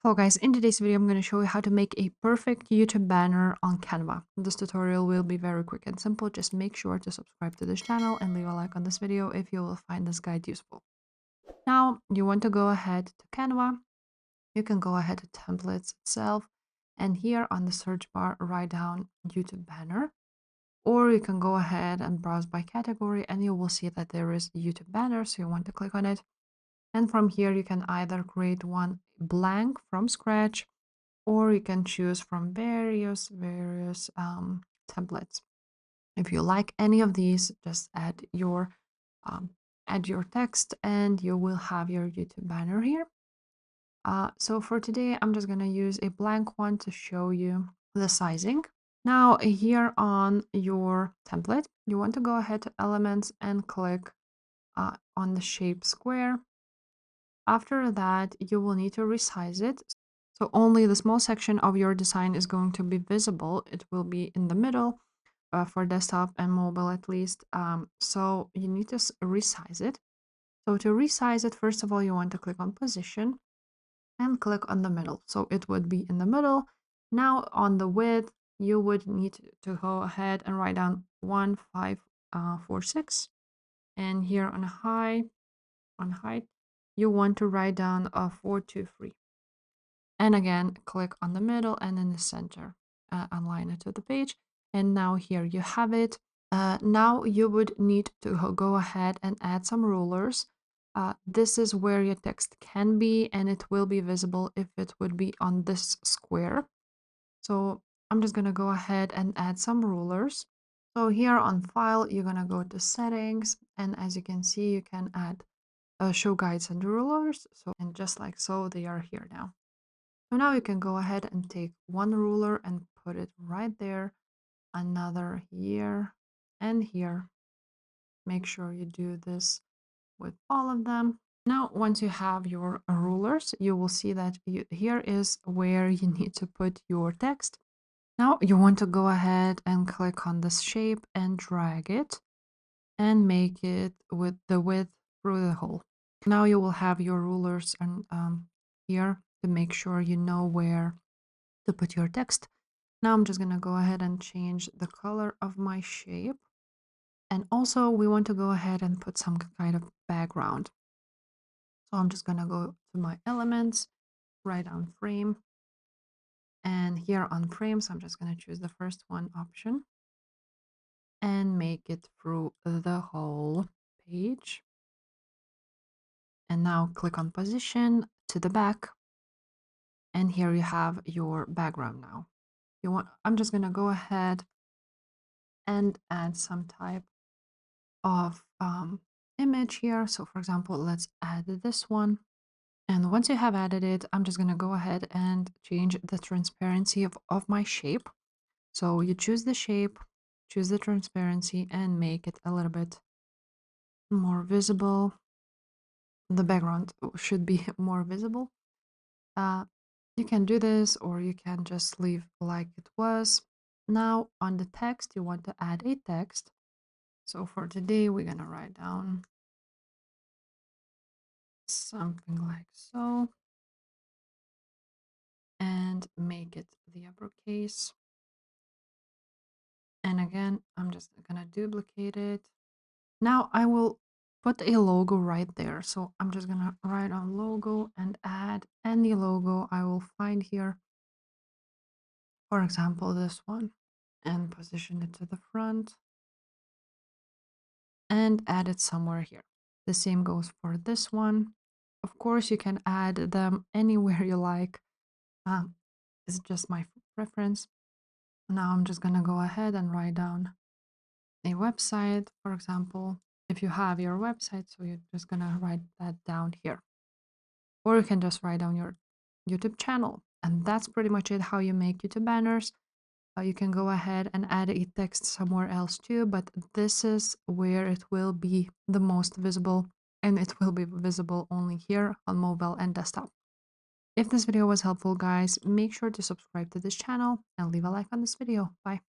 Hello guys, in today's video I'm going to show you how to make a perfect YouTube banner on Canva. This tutorial will be very quick and simple. Just make sure to subscribe to this channel and leave a like on this video if you will find this guide useful. Now you want to go ahead to Canva. You can go ahead to templates itself and here on the search bar write down YouTube banner, or you can go ahead and browse by category and you will see that there is YouTube banner, so you want to click on it. And from here you can either create one blank from scratch, or you can choose from various templates. If you like any of these, just um, add your text and you will have your YouTube banner here. So for today I'm just going to use a blank one to show you the sizing. Now here on your template you want to go ahead to elements and click on the shape square. After that, you will need to resize it. So only the small section of your design is going to be visible. It will be in the middle for desktop and mobile at least. So you need to resize it. So to resize it, first of all, you want to click on position and click on the middle. So it would be in the middle. Now on the width, you would need to go ahead and write down 1546. And here on height, you want to write down a 423. And again, click on the middle and in the center, align it to the page. And now here you have it. Now you would need to go ahead and add some rulers. This is where your text can be, and it will be visible if it would be on this square. So I'm just going to go ahead and add some rulers. So here on file, you're going to go to settings. And as you can see, you can add show guides and rulers. So, and just like so, they are here now. So now you can go ahead and take one ruler and put it right there, another here and here. Make sure you do this with all of them. Now, once you have your rulers, you will see that here is where you need to put your text. Now you want to go ahead and click on this shape and drag it and make it with the width through the hole. Now you will have your rulers and here to make sure you know where to put your text. Now I'm just going to go ahead and change the color of my shape. And also we want to go ahead and put some kind of background. So I'm just going to go to my elements, write down frame. And here on frames, I'm just going to choose the first one option and make it through the whole page. And now click on position to the back. And here you have your background now. I'm just going to go ahead and add some type of image here. So for example, let's add this one. And once you have added it, I'm just going to go ahead and change the transparency of my shape. So you choose the shape, choose the transparency, and make it a little bit more visible. The background should be more visible. You can do this, or you can just leave like it was. Now on the text, you want to add a text. So for today, we're going to write down something like so and make it the uppercase. And again, I'm just going to duplicate it. Now I will put a logo right there. So I'm just going to write on logo and add any logo I will find here. For example, this one, and position it to the front and add it somewhere here. The same goes for this one. Of course, you can add them anywhere you like. It's just my preference. Now I'm just going to go ahead and write down a website, for example. If you have your website, so you're just going to write that down here. Or you can just write down your YouTube channel. And that's pretty much it, how you make YouTube banners. You can go ahead and add a text somewhere else too, but this is where it will be the most visible, and it will be visible only here on mobile and desktop. If this video was helpful, guys, make sure to subscribe to this channel and leave a like on this video. Bye.